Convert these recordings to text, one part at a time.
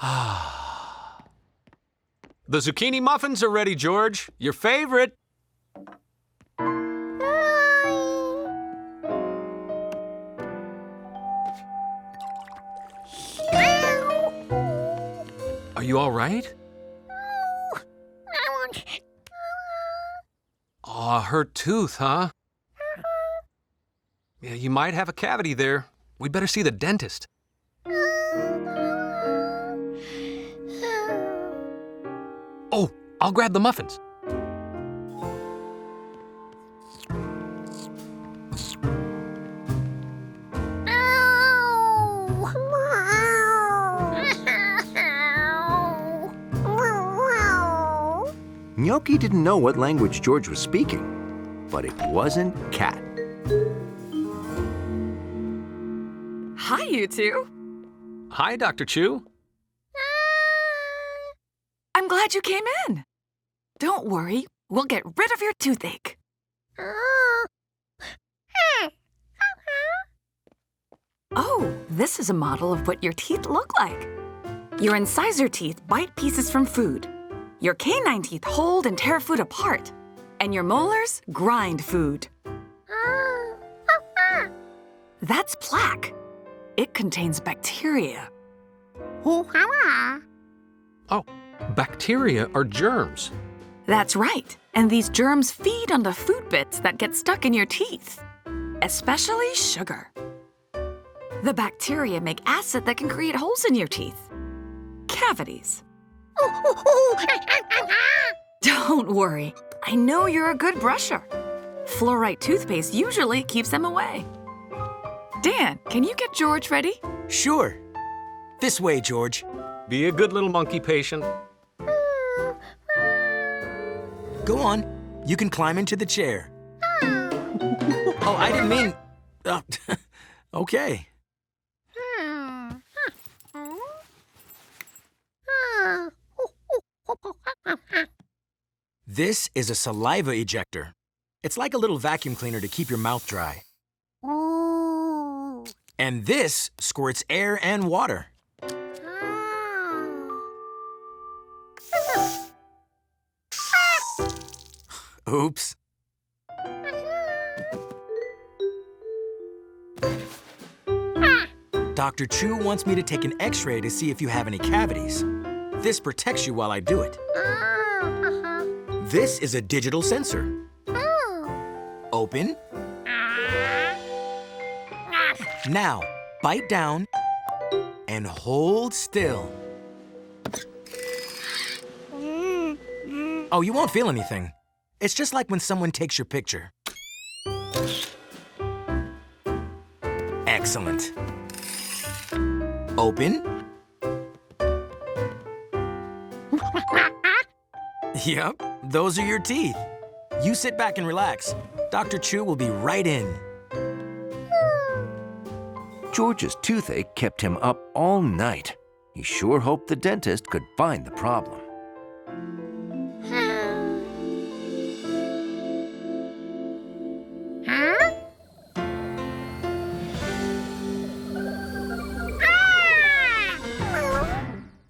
The zucchini muffins are ready, George. Your favorite. Are you all right? Aw, hurt tooth, huh? Yeah, you might have a cavity there. We'd better see the dentist. Oh, I'll grab the muffins. Gnocchi didn't know what language George was speaking, but it wasn't cat. Hi, you two. Hi, Dr. Chu. I'm glad you came in. Don't worry, we'll get rid of your toothache. Oh, this is a model of what your teeth look like. Your incisor teeth bite pieces from food. Your canine teeth hold and tear food apart. And your molars grind food. That's plaque. It contains bacteria. Oh, bacteria are germs. That's right. And these germs feed on the food bits that get stuck in your teeth, especially sugar. The bacteria make acid that can create holes in your teeth. Cavities. Don't worry. I know you're a good brusher. Fluorite toothpaste usually keeps them away. Dan, can you get George ready? Sure. This way, George. Be a good little monkey patient. Go on. You can climb into the chair. Oh, I didn't mean... okay. This is a saliva ejector. It's like a little vacuum cleaner to keep your mouth dry. And this squirts air and water. Oops. Dr. Chu wants me to take an X-ray to see if you have any cavities. This protects you while I do it. This is a digital sensor. Open. Now, bite down and hold still. Oh, you won't feel anything. It's just like when someone takes your picture. Excellent. Open. Yep, those are your teeth. You sit back and relax. Dr. Chu will be right in. George's toothache kept him up all night. He sure hoped the dentist could find the problem.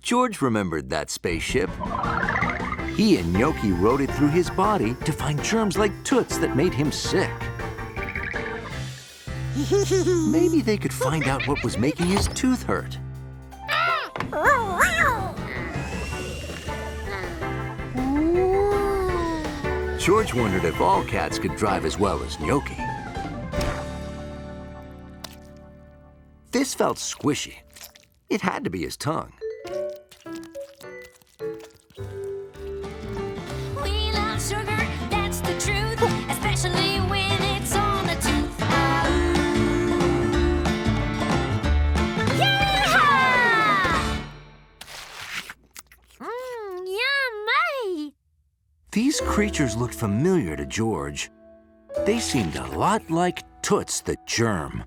George remembered that spaceship. He and Gnocchi rode it through his body to find germs like toots that made him sick. Maybe they could find out what was making his tooth hurt. George wondered if all cats could drive as well as Gnocchi. This felt squishy. It had to be his tongue. We love sugar, that's the truth, especially when it's on the tooth. Yeah! Yummy! These creatures looked familiar to George. They seemed a lot like Toots the germ.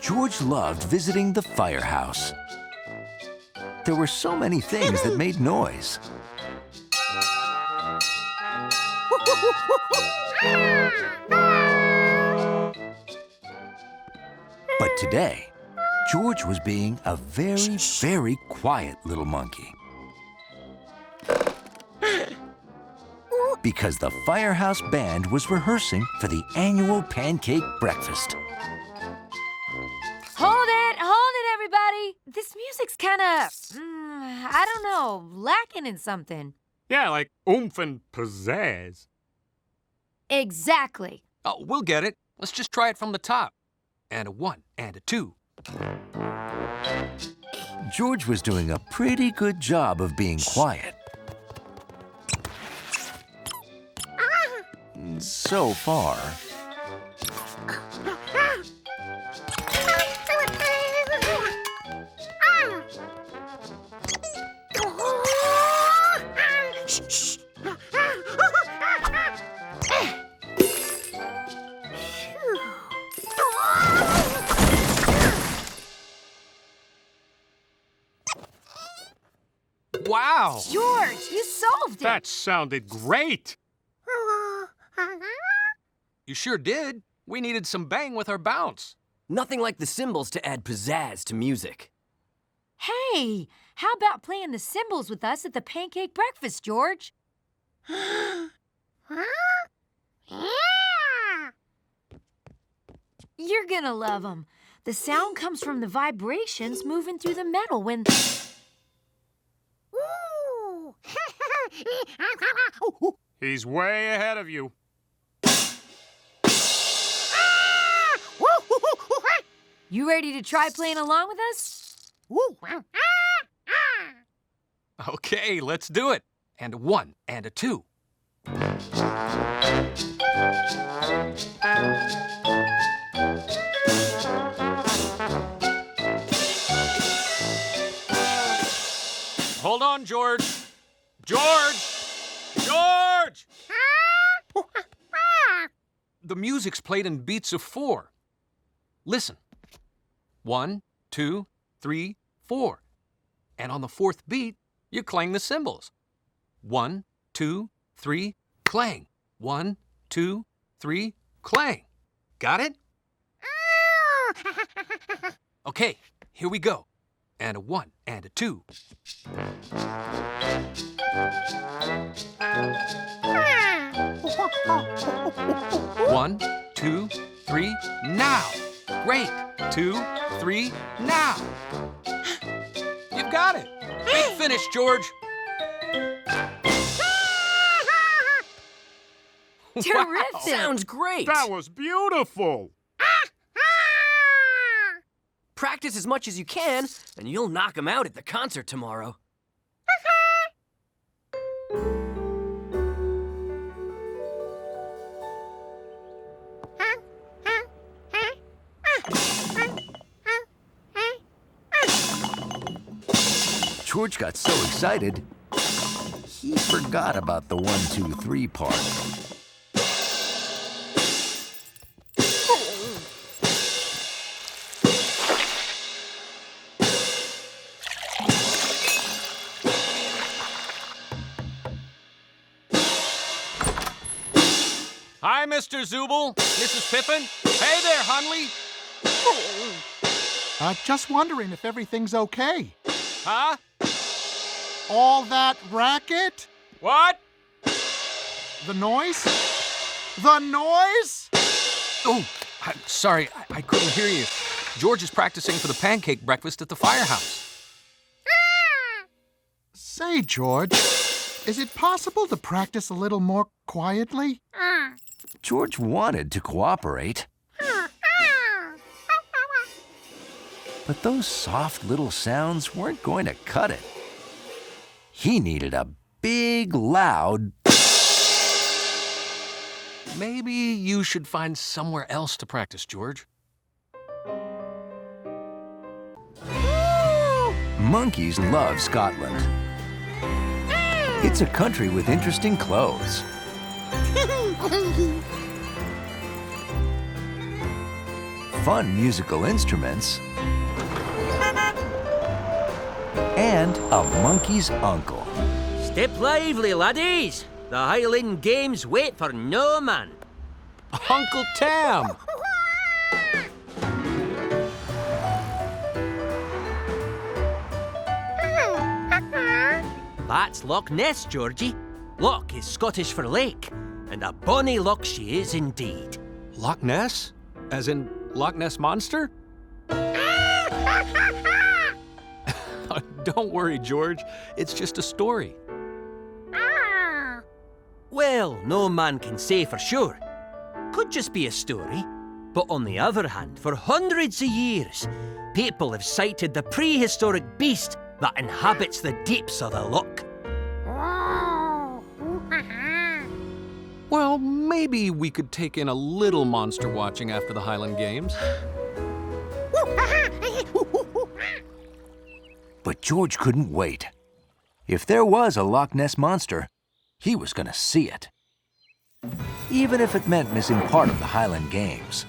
George loved visiting the firehouse. There were so many things that made noise. But today, George was being a very, very quiet little monkey. Because the Firehouse Band was rehearsing for the annual pancake breakfast. Hold it, everybody. This music's kind of, I don't know, lacking in something. Yeah, like oomph and pizzazz. Exactly. Oh, we'll get it. Let's just try it from the top. And a 1 and a 2. George was doing a pretty good job of being quiet. So far. Wow! George, you solved it. That sounded great! You sure did. We needed some bang with our bounce. Nothing like the cymbals to add pizzazz to music. Hey, how about playing the cymbals with us at the pancake breakfast, George? You're gonna love them. The sound comes from the vibrations moving through the metal when... He's way ahead of you. You ready to try playing along with us? Okay, let's do it. And a 1 and a 2. Hold on, George. George! George! The music's played in beats of 4. Listen. 1, 2, 3, 4. And on the 4th beat, you clang the cymbals. 1, 2, 3, clang. 1, 2, 3, clang. Got it? Okay, here we go. And a 1 and a 2. 1, 2, 3, now. Great. 2, 3, now. You've got it. Big finish, George. Terrific. Sounds great. That was beautiful. Practice as much as you can, and you'll knock 'em out at the concert tomorrow. George got so excited, he forgot about the 1, 2, 3 part. Hi, Mr. Zubel. Mrs. Pippin. Hey there, Hunley. Just wondering if everything's okay. Huh? All that racket? What? The noise? The noise? Oh, I'm sorry. I couldn't hear you. George is practicing for the pancake breakfast at the firehouse. Say, George, is it possible to practice a little more quietly? George wanted to cooperate. But those soft little sounds weren't going to cut it. He needed a big, loud... Maybe you should find somewhere else to practice, George. Monkeys love Scotland. It's a country with interesting clothes. Fun musical instruments. And a monkey's uncle. Step lively, laddies. The Highland Games wait for no man. Uncle Tam! That's Loch Ness, Georgie. Loch is Scottish for lake, and a bonny loch she is indeed. Loch Ness? As in Loch Ness Monster? Don't worry, George. It's just a story. Well, no man can say for sure. Could just be a story. But on the other hand, for hundreds of years, people have cited the prehistoric beast that inhabits the deeps of the loch. Well, maybe we could take in a little monster watching after the Highland Games. But George couldn't wait. If there was a Loch Ness Monster, he was going to see it. Even if it meant missing part of the Highland Games.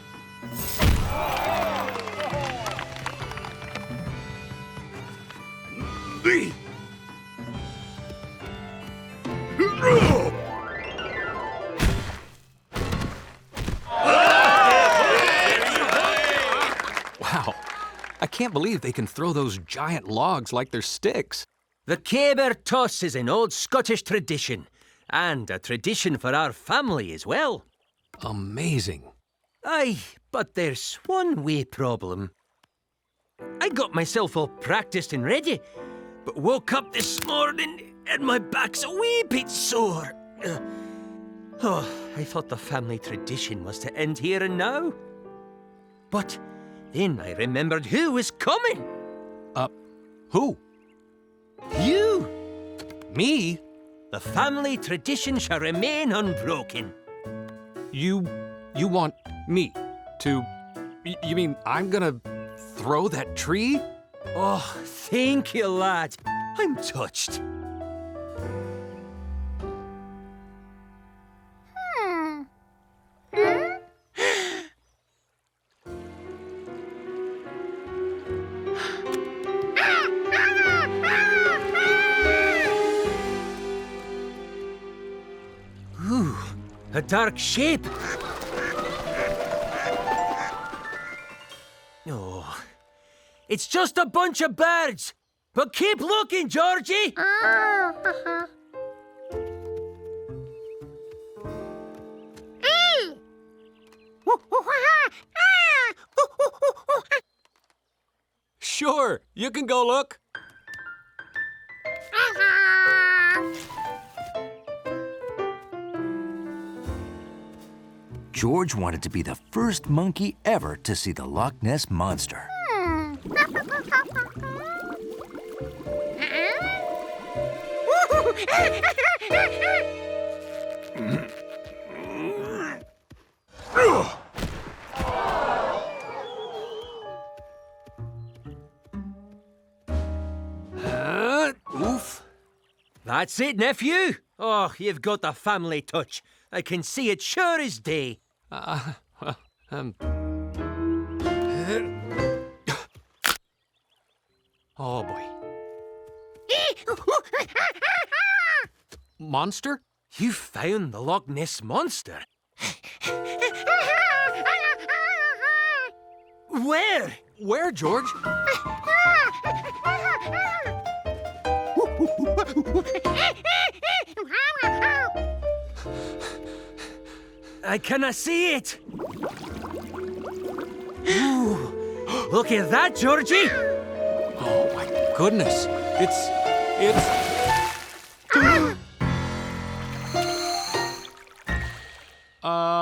Wow, I can't believe they can throw those giant logs like they're sticks. The caber toss is an old Scottish tradition, and a tradition for our family as well. Amazing. Aye, but there's one wee problem. I got myself all practiced and ready, but woke up this morning and my back's a wee bit sore. Oh, I thought the family tradition was to end here and now. But then I remembered who was coming. Who? You! Me? The family tradition shall remain unbroken. You want me to... You mean I'm gonna throw that tree? Oh, thank you, lad. I'm touched. Ooh, a dark shape. Oh, it's just a bunch of birds. But keep looking, Georgie. Sure, you can go look. George wanted to be the first monkey ever to see the Loch Ness Monster. Oof. That's it, nephew. Oh, you've got the family touch. I can see it sure as day. Oh, boy. Monster? You found the Loch Ness Monster? Where? Where, George? I cannot see it. Ooh, look at that, Georgie. Oh, my goodness. It's...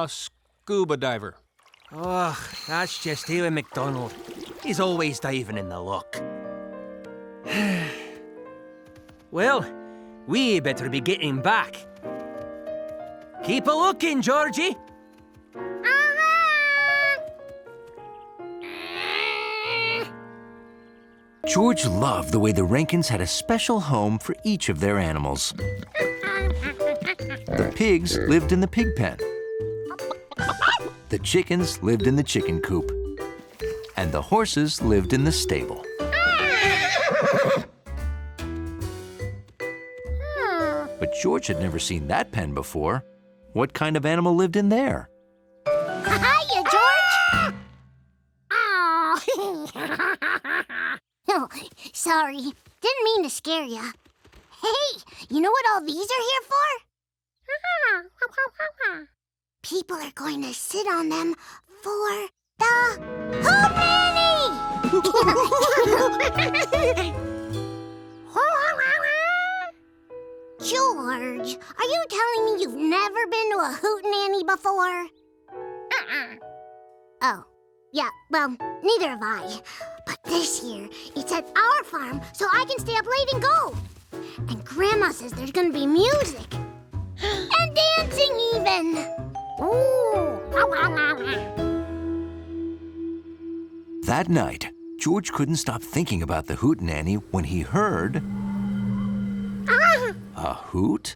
scuba diver. Oh, that's just Ewan MacDonald. He's always diving in the loch. Well, we better be getting back. Keep a looking, Georgie. George loved the way the Rankins had a special home for each of their animals. The pigs lived in the pig pen. The chickens lived in the chicken coop. And the horses lived in the stable. But George had never seen that pen before. What kind of animal lived in there? you, George! Oh, sorry. Didn't mean to scare you. Hey, you know what all these are here for? People are going to sit on them for the Hoop Nanny! George, are you telling me you've never been to a Hoot Nanny before? Oh, yeah, well, neither have I. But this year, it's at our farm, so I can stay up late and go. And Grandma says there's gonna be music. And dancing, even! Ooh! That night, George couldn't stop thinking about the Hoot Nanny when he heard... A hoot?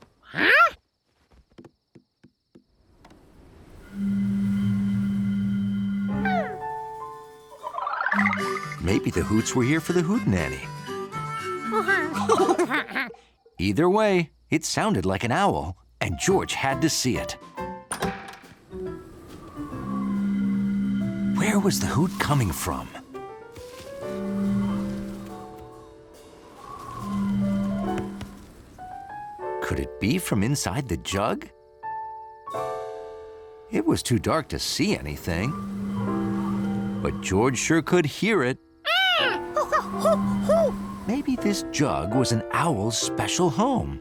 Maybe the hoots were here for the Hoot Nanny. Either way, it sounded like an owl, and George had to see it. Where was the hoot coming from? Could it be from inside the jug? It was too dark to see anything, but George sure could hear it. Maybe this jug was an owl's special home.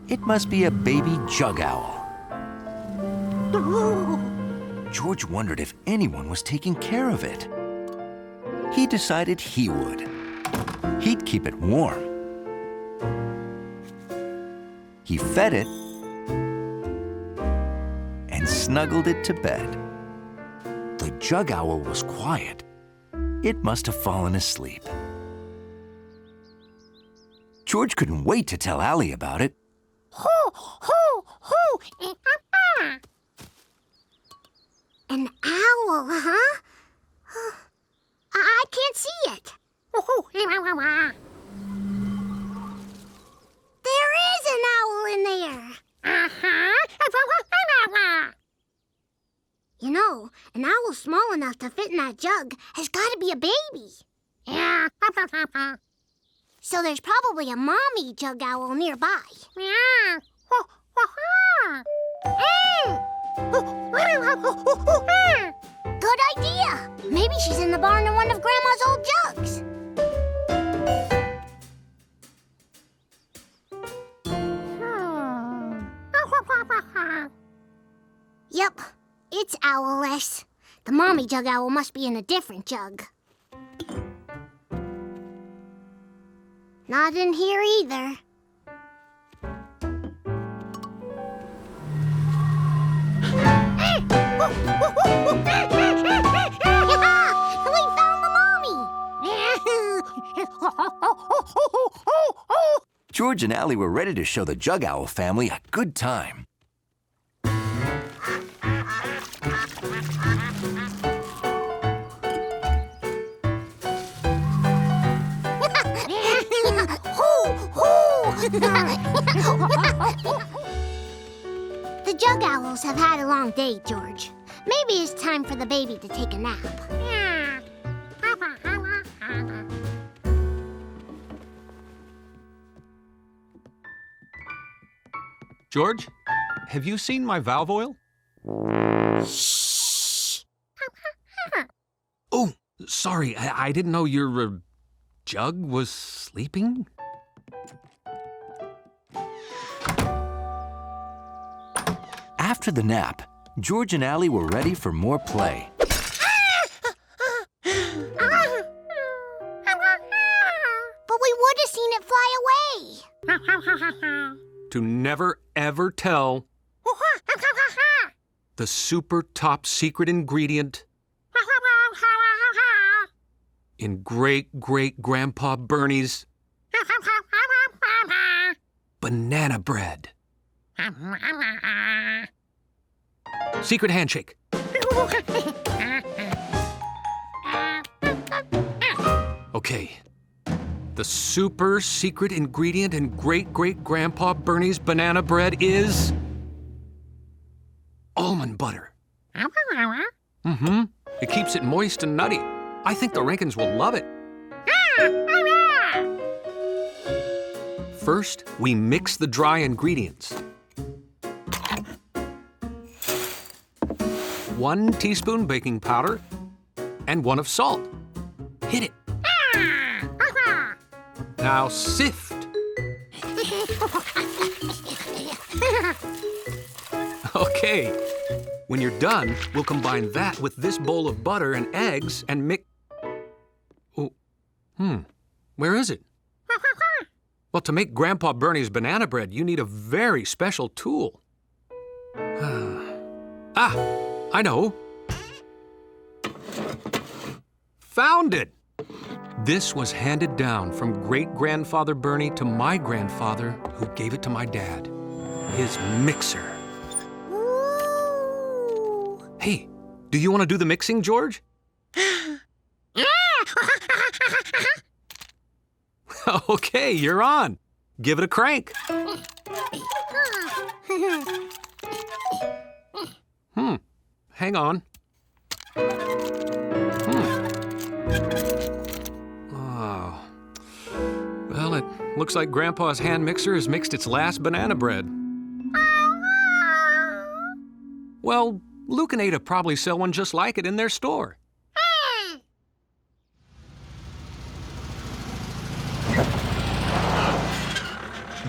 It must be a baby jug owl. George wondered if anyone was taking care of it. He decided he would. He'd keep it warm. He fed it and snuggled it to bed. The jug owl was quiet. It must have fallen asleep. George couldn't wait to tell Allie about it. An owl, huh? I can't see it. There is an owl in there. You know, an owl small enough to fit in that jug has got to be a baby. So there's probably a mommy jug owl nearby. Good idea. Maybe she's in the barn in one of Grandma's old jugs. Yep, it's owlless. The mommy jug owl must be in a different jug. Not in here either. We found the mommy! George and Allie were ready to show the jug owl family a good time. The jug owls have had a long day, George. Maybe it's time for the baby to take a nap. George, have you seen my valve oil? Shh! Oh, sorry, I didn't know your jug was sleeping. After the nap, George and Allie were ready for more play. But we would have seen it fly away. To never ever tell the super top secret ingredient in great-great-grandpa Bernie's banana bread. Secret handshake. Okay. The super secret ingredient in great-great-grandpa Bernie's banana bread is almond butter. Mm-hmm. It keeps it moist and nutty. I think the Rankins will love it. First, we mix the dry ingredients. 1 teaspoon baking powder and 1 of salt. Hit it. Now sift. Okay. When you're done, we'll combine that with this bowl of butter and eggs and mix... Oh, where is it? Well, to make Grandpa Bernie's banana bread, you need a very special tool. I know. Found it! This was handed down from great-grandfather Bernie to my grandfather, who gave it to my dad. His mixer. Ooh. Hey, do you want to do the mixing, George? Okay, you're on. Give it a crank. Hang on. Oh. Well, it looks like Grandpa's hand mixer has mixed its last banana bread. Well, Luke and Ada probably sell one just like it in their store.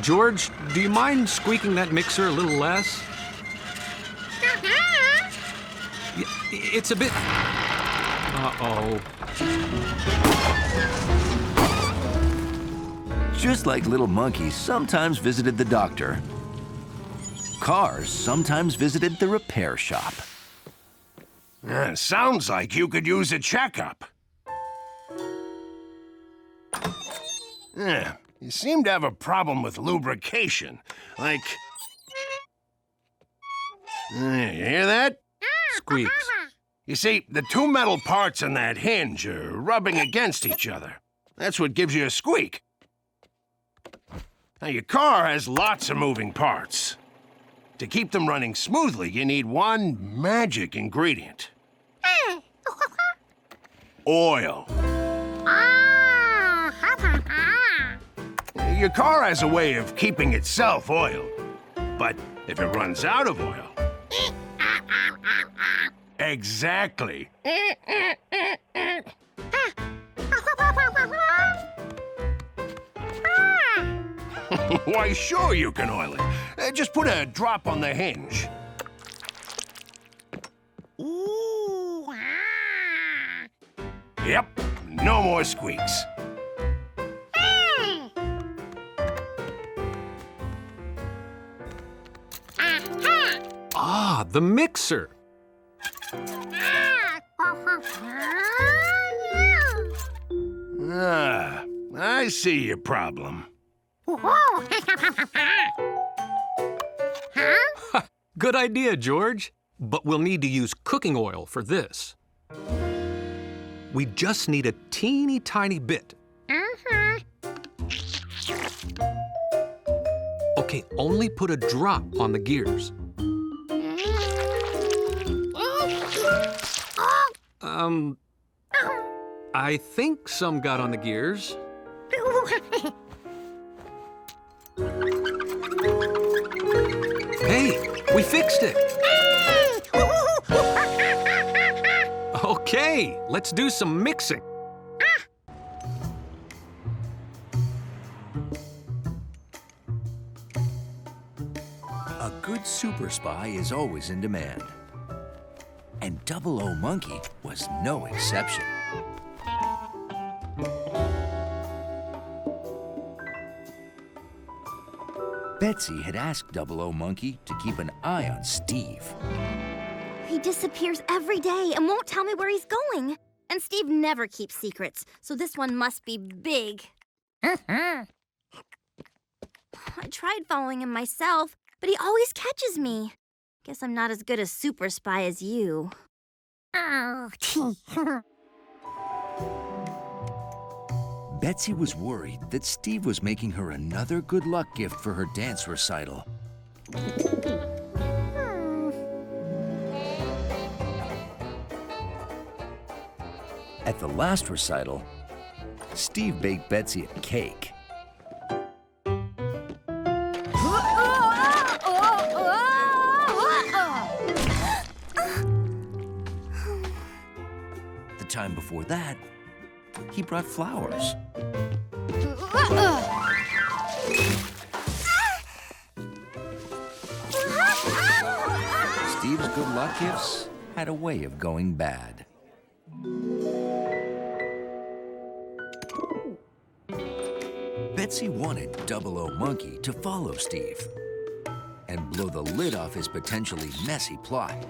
George, do you mind squeaking that mixer a little less? It's a bit... Uh-oh. Just like little monkeys sometimes visited the doctor, cars sometimes visited the repair shop. Sounds like you could use a checkup. You seem to have a problem with lubrication. Like... You hear that? Squeaks. You see, the 2 metal parts on that hinge are rubbing against each other. That's what gives you a squeak. Now, your car has lots of moving parts. To keep them running smoothly, you need one magic ingredient. Oil. Your car has a way of keeping itself oiled. But if it runs out of oil... Exactly. Why, sure you can oil it. Just put a drop on the hinge. Yep, no more squeaks. Ah, the mixer. I see your problem. Good idea, George. But we'll need to use cooking oil for this. We just need a teeny tiny bit. Okay, only put a drop on the gears. I think some got on the gears. Hey, we fixed it. Okay, let's do some mixing. A good super spy is always in demand. And 00 Monkey was no exception. Betsy had asked 00 Monkey to keep an eye on Steve. He disappears every day and won't tell me where he's going. And Steve never keeps secrets, so this one must be big. I tried following him myself, but he always catches me. Guess I'm not as good a super spy as you. Betsy was worried that Steve was making her another good luck gift for her dance recital. At the last recital, Steve baked Betsy a cake. The time before that, he brought flowers. Steve's good luck gifts had a way of going bad. Betsy wanted 00 Monkey to follow Steve and blow the lid off his potentially messy plot.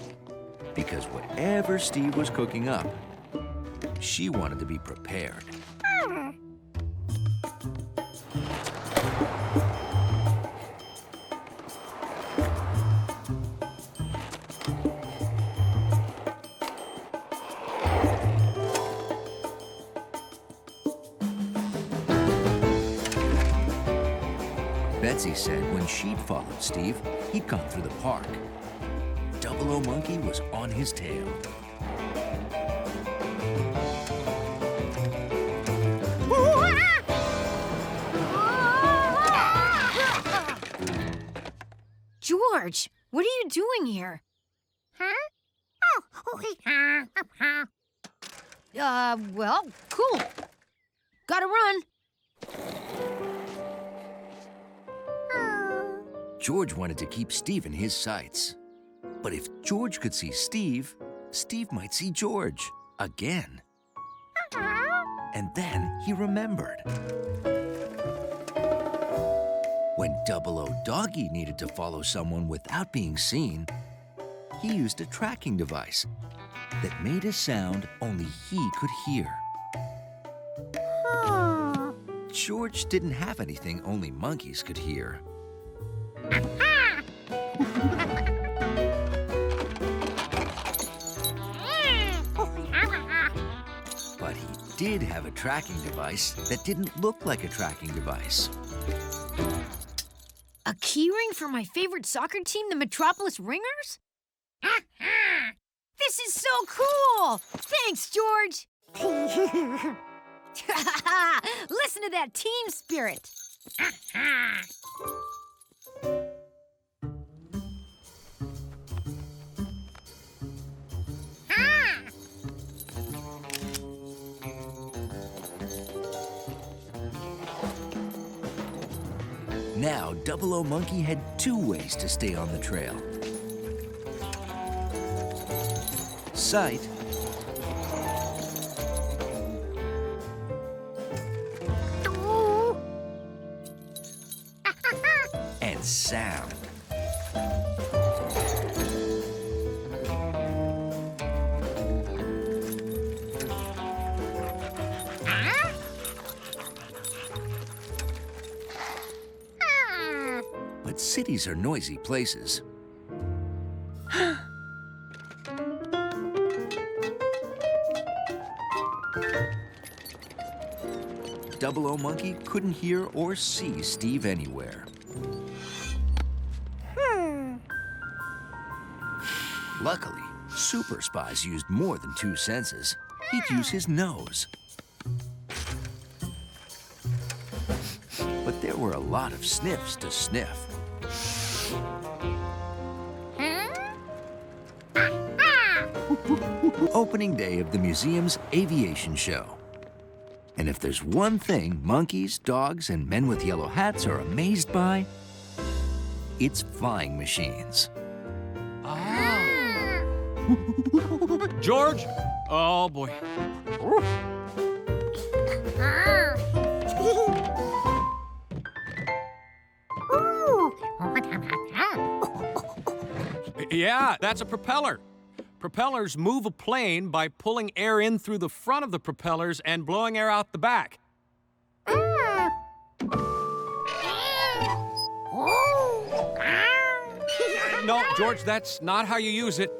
Because whatever Steve was cooking up, she wanted to be prepared. Betsy said when she'd followed Steve, he'd gone through the park. 00 Monkey was on his tail. George, what are you doing here? Well, cool. Gotta run. George wanted to keep Steve in his sights. But if George could see Steve, Steve might see George again. And then he remembered. When 00 Doggy needed to follow someone without being seen, he used a tracking device that made a sound only he could hear. George didn't have anything only monkeys could hear. But he did have a tracking device that didn't look like a tracking device. A keyring for my favorite soccer team, the Metropolis Ringers? This is so cool! Thanks, George! Listen to that team spirit! Now, 00 Monkey had 2 ways to stay on the trail. Sight and sound. But cities are noisy places. 00 Monkey couldn't hear or see Steve anywhere. Luckily, Super Spies used more than 2 senses. He'd use his nose. But there were a lot of sniffs to sniff. Opening day of the museum's aviation show. And if there's one thing monkeys, dogs, and men with yellow hats are amazed by, it's flying machines. George? Oh, boy. Yeah, that's a propeller. Propellers move a plane by pulling air in through the front of the propellers and blowing air out the back. No, George, that's not how you use it.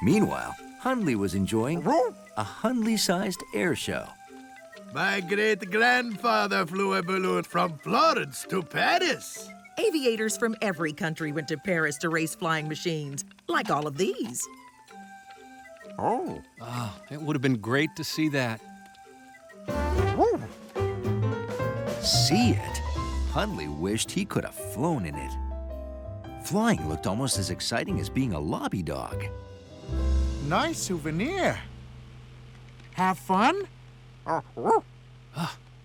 Meanwhile, Hundley was enjoying a Hundley-sized air show. My great-grandfather flew a balloon from Florence to Paris. Aviators from every country went to Paris to race flying machines, like all of these. Oh, it would have been great to see that. See it? Hundley wished he could have flown in it. Flying looked almost as exciting as being a lobby dog. Nice souvenir. Have fun?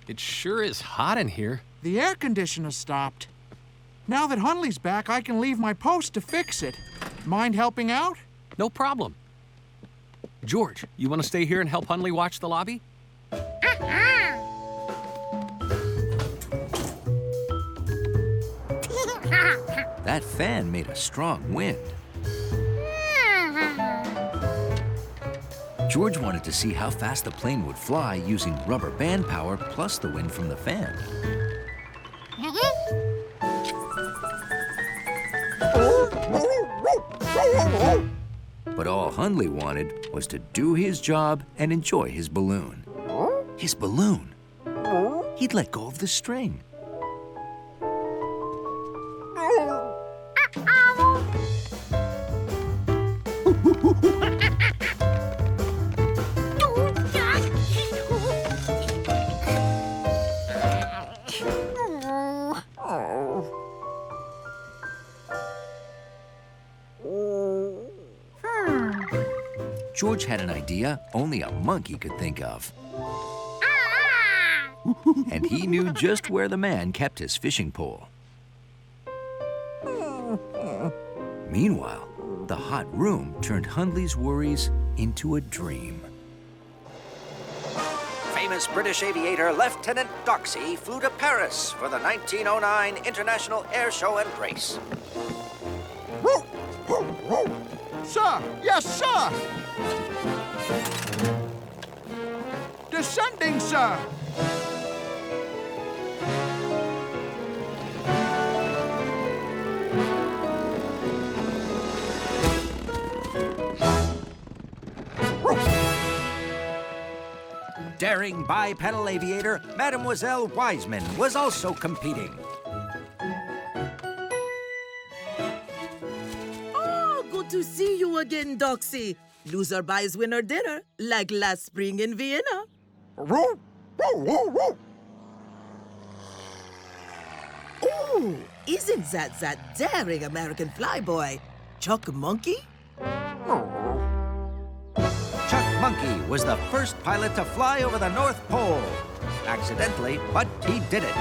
It sure is hot in here. The air conditioner stopped. Now that Hundley's back, I can leave my post to fix it. Mind helping out? No problem. George, you want to stay here and help Hundley watch the lobby? That fan made a strong wind. George wanted to see how fast the plane would fly using rubber band power plus the wind from the fan. But all Hundley wanted was to do his job and enjoy his balloon. His balloon? He'd let go of the string. George had an idea only a monkey could think of. And he knew just where the man kept his fishing pole. Meanwhile, the hot room turned Hundley's worries into a dream. Famous British aviator Lieutenant Doxy flew to Paris for the 1909 International Air Show and Race. Sir! Yes, sir! Descending, sir! Daring bipedal aviator Mademoiselle Wiseman was also competing. Oh, good to see you again, Doxy. Loser buys winner dinner, like last spring in Vienna. Oh, isn't that daring American flyboy, Chuck Monkey? Chuck Monkey was the first pilot to fly over the North Pole. Accidentally, but he did it.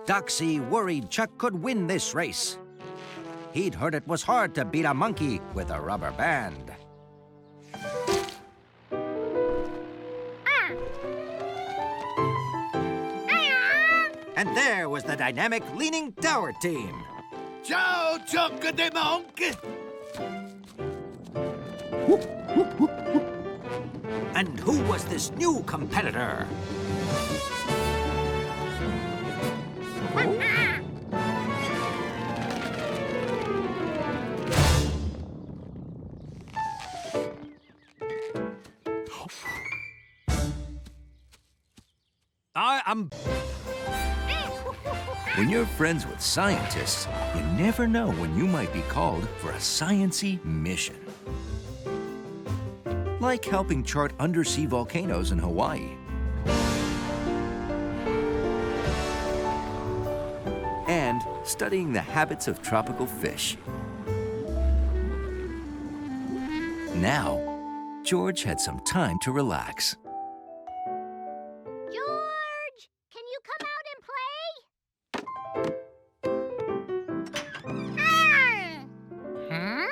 Doxy worried Chuck could win this race. He'd heard it was hard to beat a monkey with a rubber band. And there was the dynamic Leaning Tower team. Ciao, Chuck de Monkey! And who was this new competitor? I'm... When you're friends with scientists, you never know when you might be called for a science-y mission. Like helping chart undersea volcanoes in Hawaii. And studying the habits of tropical fish. Now, George had some time to relax. George, can you come out and play? Huh?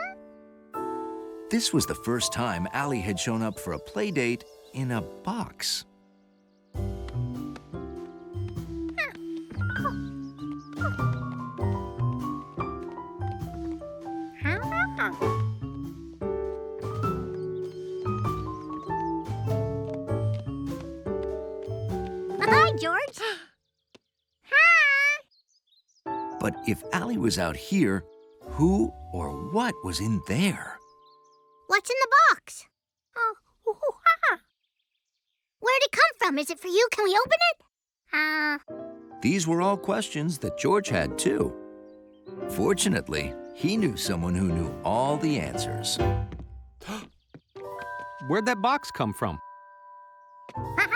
This was the first time Allie had shown up for a play date in a box. Hi, George. Hi. But if Allie was out here, who or what was in there? What's in the box? Oh, where'd it come from? Is it for you? Can we open it? These were all questions that George had, too. Fortunately, he knew someone who knew all the answers. Where'd that box come from? It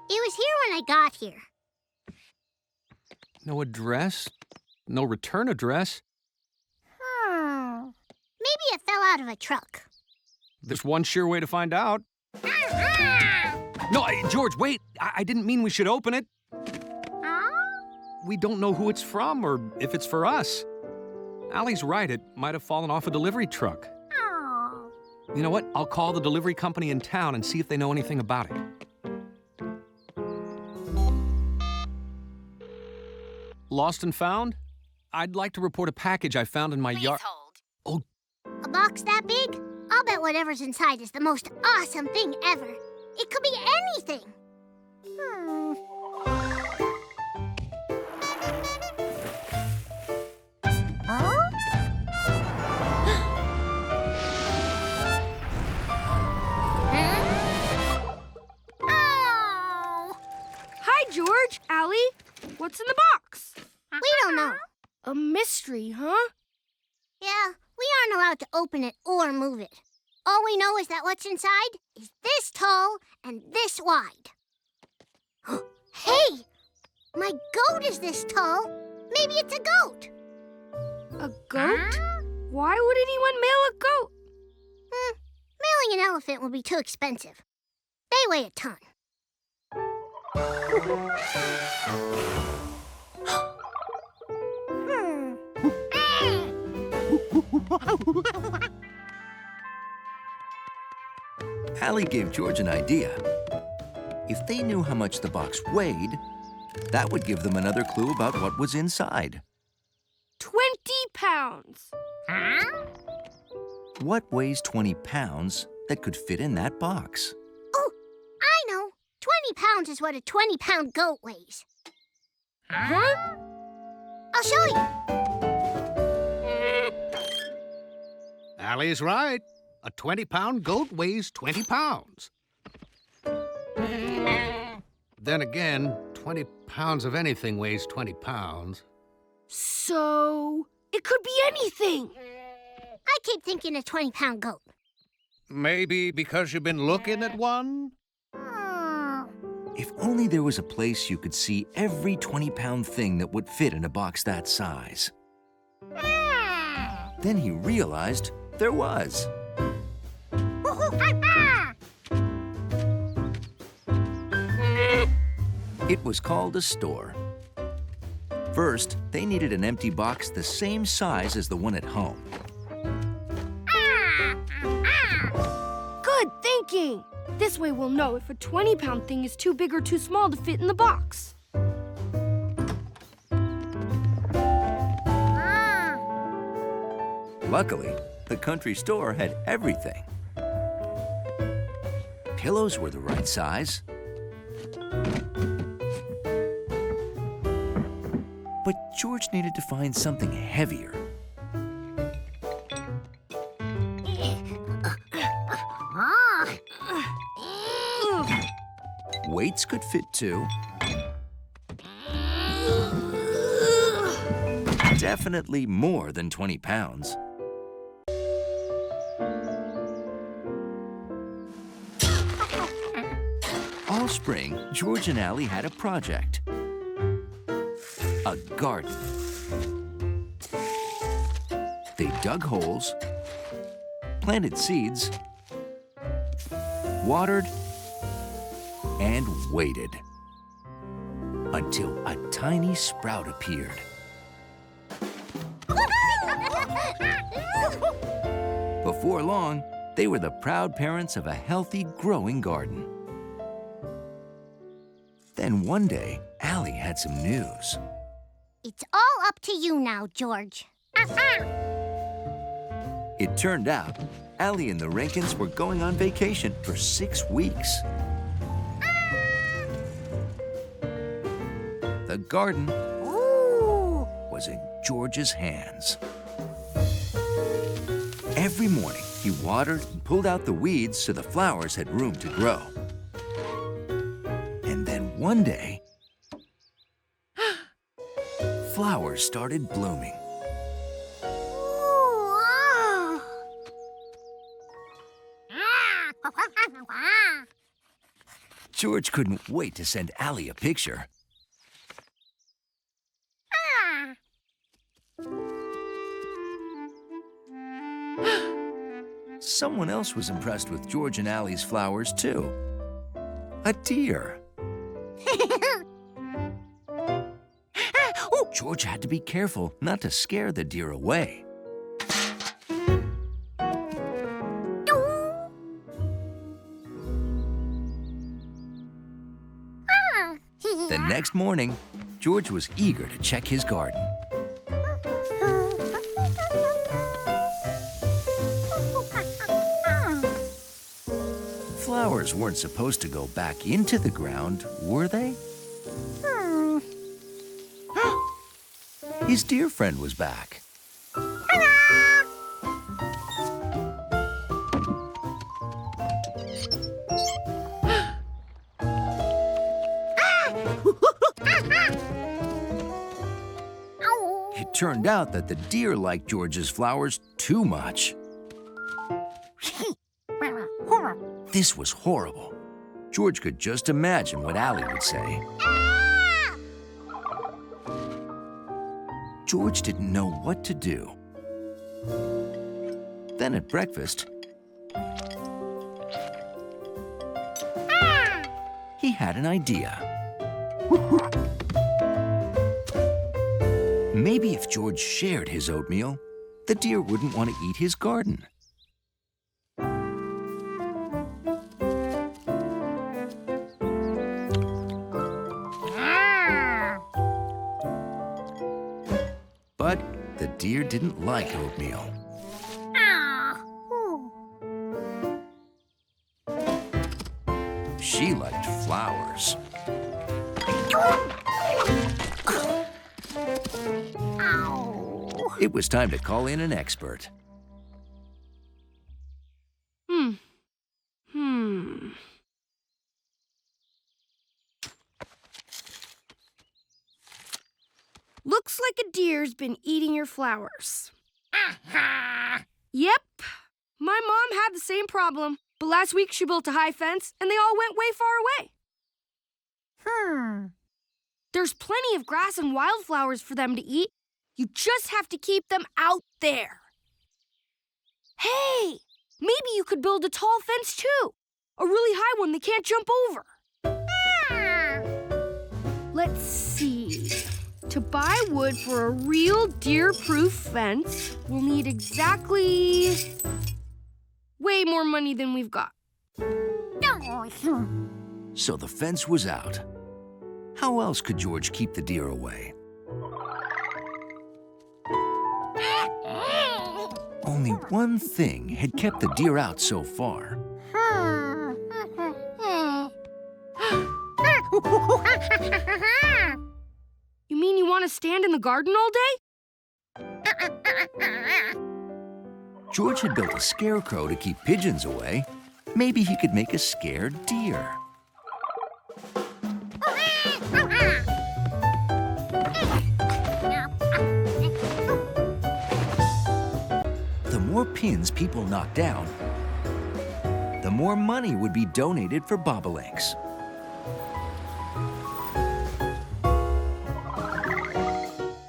was here when I got here. No address? No return address? Maybe it fell out of a truck. There's one sure way to find out. No, George, wait. I didn't mean we should open it. We don't know who it's from or if it's for us. Allie's right. It might have fallen off a delivery truck. You know what? I'll call the delivery company in town and see if they know anything about it. Lost and found? I'd like to report a package I found in my yard. Hold. A box that big? I'll bet whatever's inside is the most awesome thing ever. It could be anything. Hi, George, Allie. What's in the box? We don't know. A mystery, huh? Yeah, we aren't allowed to open it or move it. All we know is that what's inside is this tall and this wide. Hey! My goat is this tall. Maybe it's a goat. A goat? Why would anyone mail a goat? Mailing an elephant would be too expensive. They weigh a ton. Allie gave George an idea. If they knew how much the box weighed, that would give them another clue about what was inside. 20 pounds. What weighs 20 pounds that could fit in that box? Oh, I know. 20 pounds is what a 20-pound goat weighs. Huh? I'll show you. Allie's right. A 20-pound goat weighs 20 pounds. Then again, 20 pounds of anything weighs 20 pounds. So, it could be anything. I keep thinking a 20-pound goat. Maybe because you've been looking at one? If only there was a place you could see every 20-pound thing that would fit in a box that size. Then he realized there was. It was called a store. First, they needed an empty box the same size as the one at home. Good thinking. This way we'll know if a 20-pound thing is too big or too small to fit in the box. Luckily, the country store had everything. Pillows were the right size. But George needed to find something heavier. Weights could fit too. Definitely more than 20 pounds. All spring, George and Allie had a project. A garden. They dug holes, planted seeds, watered, and waited until a tiny sprout appeared. Before long, they were the proud parents of a healthy, growing garden. Then one day, Allie had some news. It's all up to you now, George. It turned out, Allie and the Rankins were going on vacation for 6 weeks. The garden was in George's hands. Every morning, he watered and pulled out the weeds so the flowers had room to grow. And then one day, flowers started blooming. George couldn't wait to send Allie a picture. Someone else was impressed with George and Allie's flowers, too. A deer. George had to be careful not to scare the deer away. The next morning, George was eager to check his garden. Flowers weren't supposed to go back into the ground, were they? His deer friend was back. It turned out that the deer liked George's flowers too much. This was horrible. George could just imagine what Allie would say. George didn't know what to do. Then at breakfast, he had an idea. Maybe if George shared his oatmeal, the deer wouldn't want to eat his garden. But the deer didn't like oatmeal. She liked flowers. It was time to call in an expert. Looks like a deer's been eating your flowers. Yep. My mom had the same problem, but last week she built a high fence and they all went way far away. There's plenty of grass and wildflowers for them to eat. You just have to keep them out there. Hey, maybe you could build a tall fence too. A really high one they can't jump over. Let's see. To buy wood for a real deer-proof fence, we'll need exactly way more money than we've got. So the fence was out. How else could George keep the deer away? Only one thing had kept the deer out so far. You mean you want to stand in the garden all day? George had built a scarecrow to keep pigeons away. Maybe he could make a scared deer. The more pins people knocked down, the more money would be donated for bobolinks.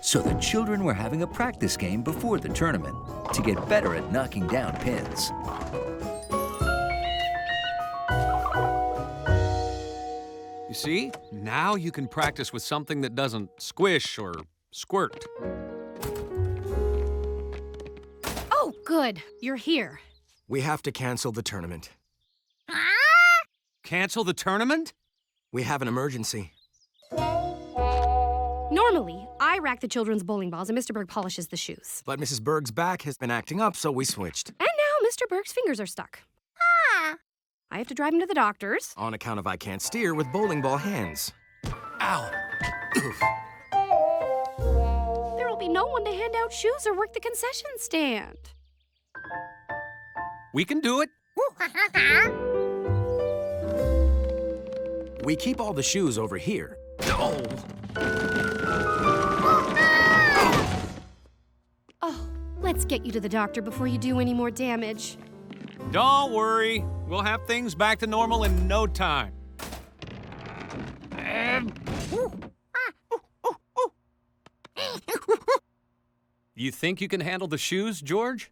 So the children were having a practice game before the tournament to get better at knocking down pins. You see? Now you can practice with something that doesn't squish or squirt. Oh, good. You're here. We have to cancel the tournament. Cancel the tournament? We have an emergency. Normally, I rack the children's bowling balls and Mr. Berg polishes the shoes. But Mrs. Berg's back has been acting up, so we switched. And now Mr. Berg's fingers are stuck. I have to drive him to the doctor's. On account of I can't steer with bowling ball hands. Ow! Oof. There will be no one to hand out shoes or work the concession stand. We can do it. We keep all the shoes over here. Oh. Oh, let's get you to the doctor before you do any more damage. Don't worry. We'll have things back to normal in no time. You think you can handle the shoes, George?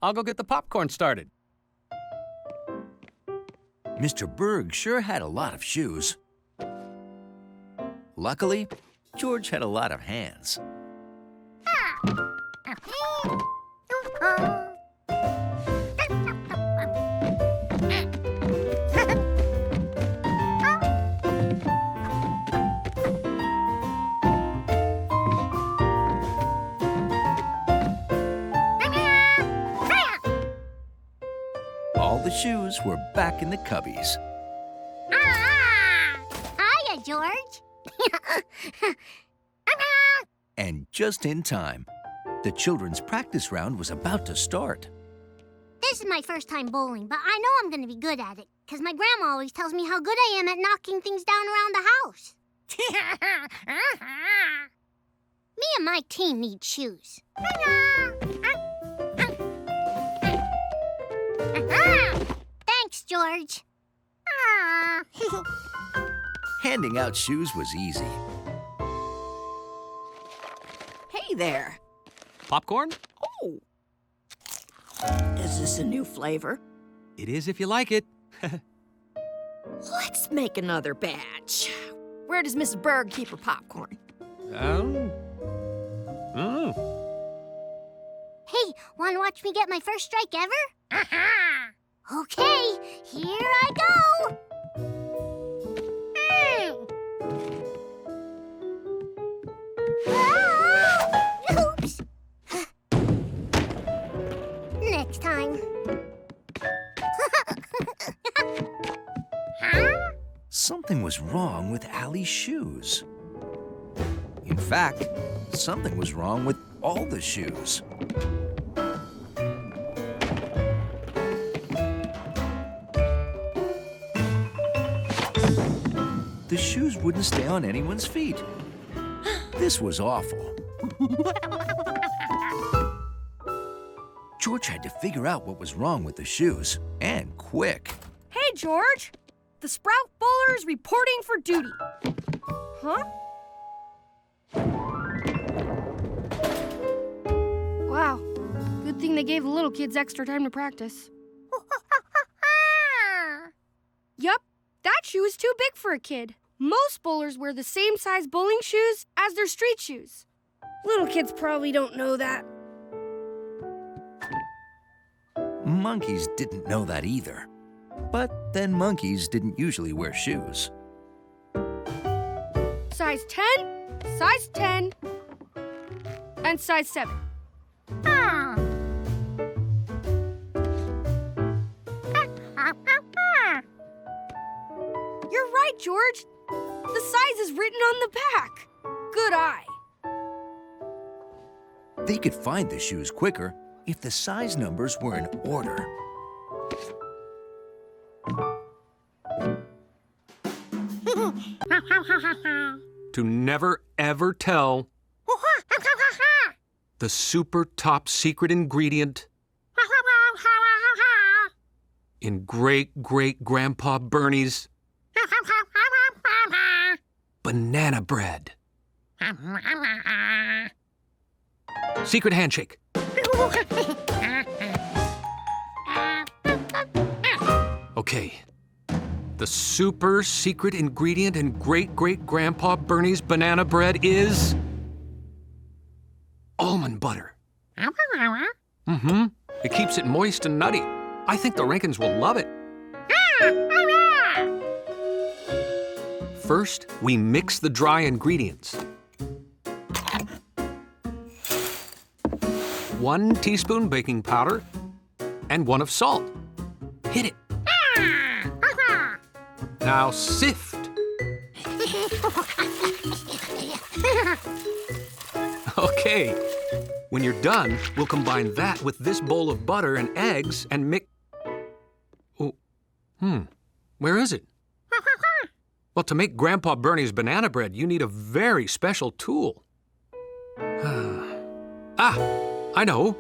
I'll go get the popcorn started. Mr. Berg sure had a lot of shoes. Luckily, George had a lot of hands. All the shoes were back in the cubbies. Hiya, George. And just in time, the children's practice round was about to start. This is my first time bowling, but I know I'm going to be good at it, because my grandma always tells me how good I am at knocking things down around the house. Me and my team need shoes. Thanks, George. Handing out shoes was easy. Hey there. Popcorn? Oh. Is this a new flavor? It is if you like it. Let's make another batch. Where does Miss Berg keep her popcorn? Oh. Hey, want to watch me get my first strike ever? Okay, here I go. Oops. Next time. Something was wrong with Allie's shoes. In fact, something was wrong with all the shoes. The shoes wouldn't stay on anyone's feet. This was awful. George had to figure out what was wrong with the shoes, and quick. Hey, George! The Sprout Bowler is reporting for duty. Huh? Wow. Good thing they gave the little kids extra time to practice. Yup, that shoe is too big for a kid. Most bowlers wear the same size bowling shoes as their street shoes. Little kids probably don't know that. Monkeys didn't know that either. But then monkeys didn't usually wear shoes. Size 10, size 10, and size 7. You're right, George. The size is written on the back. Good eye. They could find the shoes quicker if the size numbers were in order. To never, ever tell the super top secret ingredient in great-great-grandpa Bernie's banana bread. Secret handshake. Okay. The super secret ingredient in great-great-grandpa Bernie's banana bread is almond butter. Mm-hmm. It keeps it moist and nutty. I think the Rankins will love it. First, we mix the dry ingredients. 1 teaspoon baking powder and 1 of salt. Hit it. Now sift. Okay. When you're done, we'll combine that with this bowl of butter and eggs and mix... Oh, where is it? Well, to make Grandpa Bernie's banana bread, you need a very special tool. I know.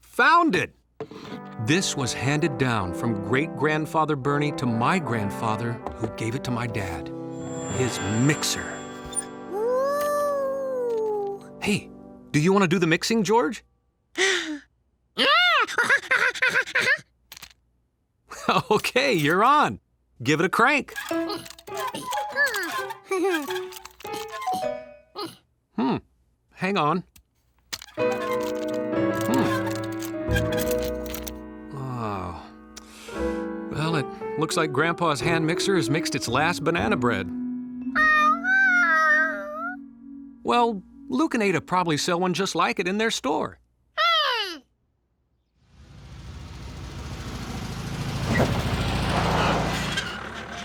Found it! This was handed down from great-grandfather Bernie to my grandfather, who gave it to my dad. His mixer. Ooh. Hey, do you want to do the mixing, George? Okay, you're on. Give it a crank. Hang on. Oh. Well, it looks like Grandpa's hand mixer has mixed its last banana bread. Well, Luke and Ada probably sell one just like it in their store.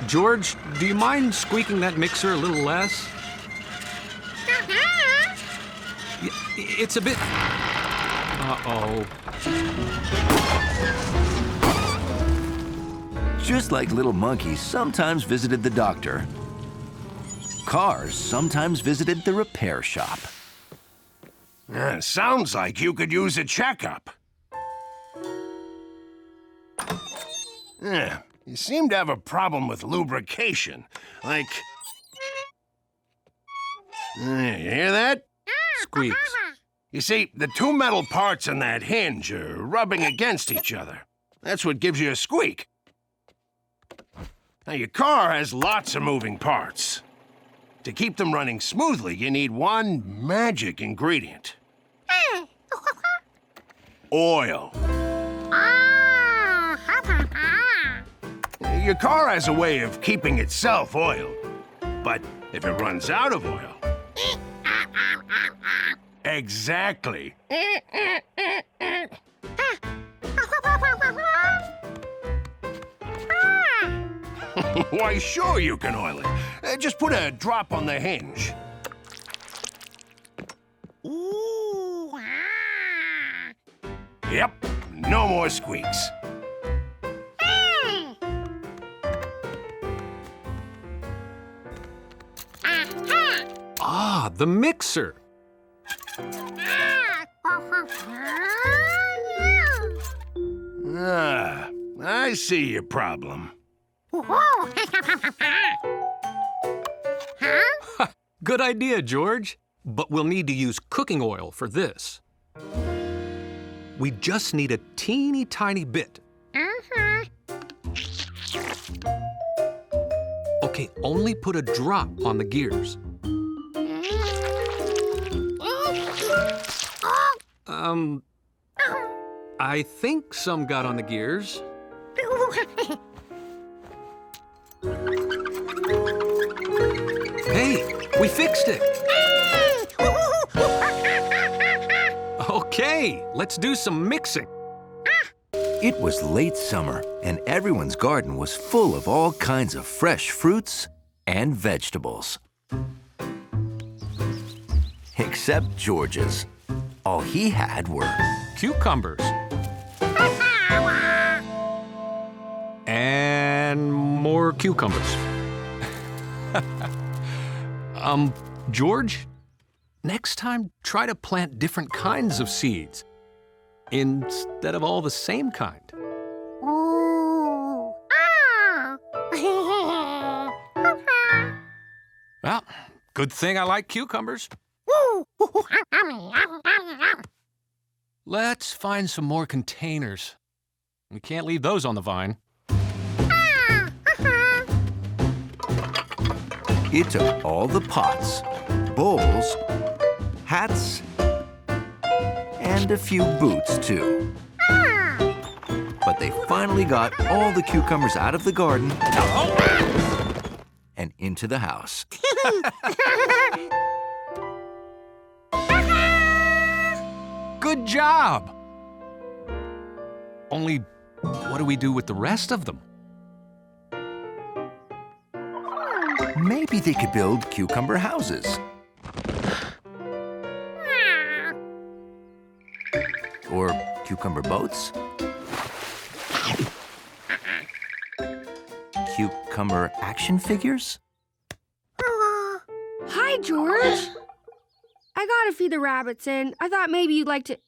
George, do you mind squeaking that mixer a little less? It's a bit... Uh-oh. Just like little monkeys sometimes visited the doctor, cars sometimes visited the repair shop. Sounds like you could use a checkup. You seem to have a problem with lubrication. Like... You hear that? Squeaks. You see, the two metal parts in that hinge are rubbing against each other. That's what gives you a squeak. Now, your car has lots of moving parts. To keep them running smoothly, you need one magic ingredient. Oil. Your car has a way of keeping itself oiled. But if it runs out of oil... Exactly. Why, sure you can oil it. Just put a drop on the hinge. Yep, no more squeaks. Ah, the mixer. I see your problem. Good idea, George. But we'll need to use cooking oil for this. We just need a teeny tiny bit. Okay, only put a drop on the gears. I think some got on the gears. Hey, we fixed it! Okay, let's do some mixing. It was late summer, and everyone's garden was full of all kinds of fresh fruits and vegetables. Except George's. All he had were... cucumbers. And more cucumbers. George, next time try to plant different kinds of seeds instead of all the same kind. Well, good thing I like cucumbers. Let's find some more containers. We can't leave those on the vine. It took all the pots, bowls, hats, and a few boots, too. But they finally got all the cucumbers out of the garden and into the house. Good job! Only, what do we do with the rest of them? Maybe they could build cucumber houses. Or cucumber boats? Cucumber action figures? Hi, George. I gotta feed the rabbits, and I thought maybe you'd like to...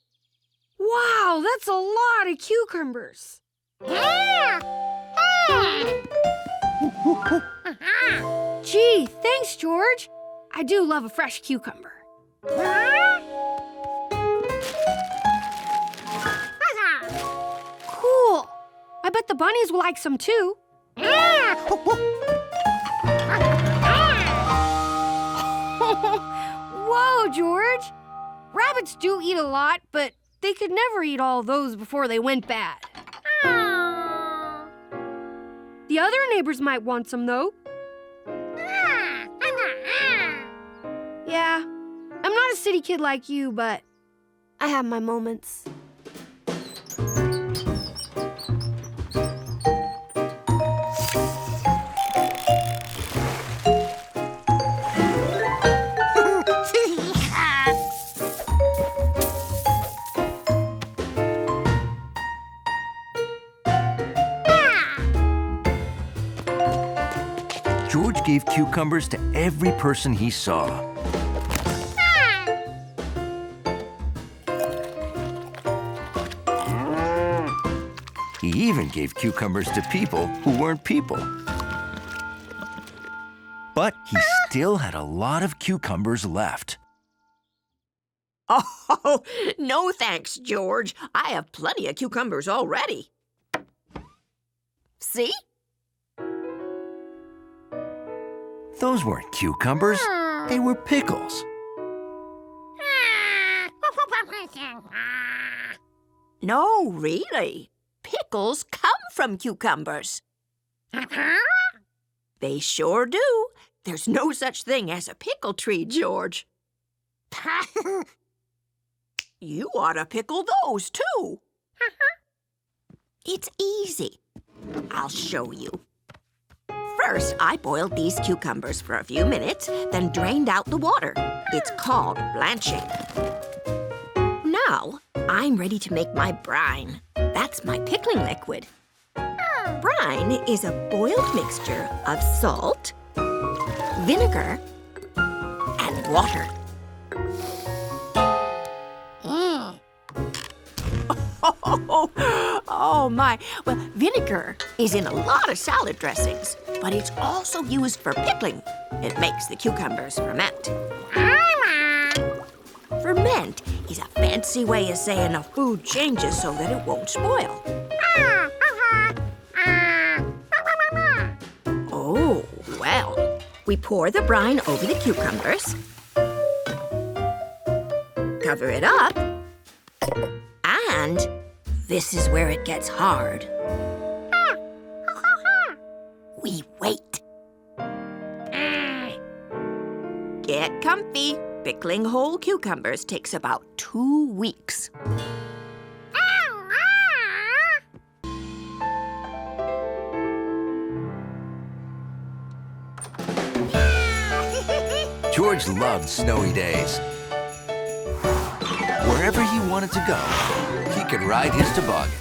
Wow, that's a lot of cucumbers. Gee, thanks, George. I do love a fresh cucumber. Cool. I bet the bunnies will like some too. Whoa, George. Rabbits do eat a lot, but they could never eat all those before they went bad. The other neighbors might want some, though. Yeah, I'm not a city kid like you, but I have my moments. George gave cucumbers to every person he saw. He even gave cucumbers to people who weren't people. But he still had a lot of cucumbers left. Oh, no thanks, George. I have plenty of cucumbers already. See? Those weren't cucumbers, they were pickles. No, really. Pickles come from cucumbers. They sure do. There's no such thing as a pickle tree, George. You ought to pickle those, too. It's easy. I'll show you. First, I boiled these cucumbers for a few minutes, then drained out the water. It's called blanching. Now, I'm ready to make my brine. That's my pickling liquid. Brine is a boiled mixture of salt, vinegar, and water. Oh, my. Well, vinegar is in a lot of salad dressings, but it's also used for pickling. It makes the cucumbers ferment. Ferment is a fancy way of saying a food changes so that it won't spoil. Oh, well, we pour the brine over the cucumbers, cover it up, and this is where it gets hard. We wait. Get comfy. Pickling whole cucumbers takes about 2 weeks. George loved snowy days. Wherever he wanted to go, he could ride his toboggan.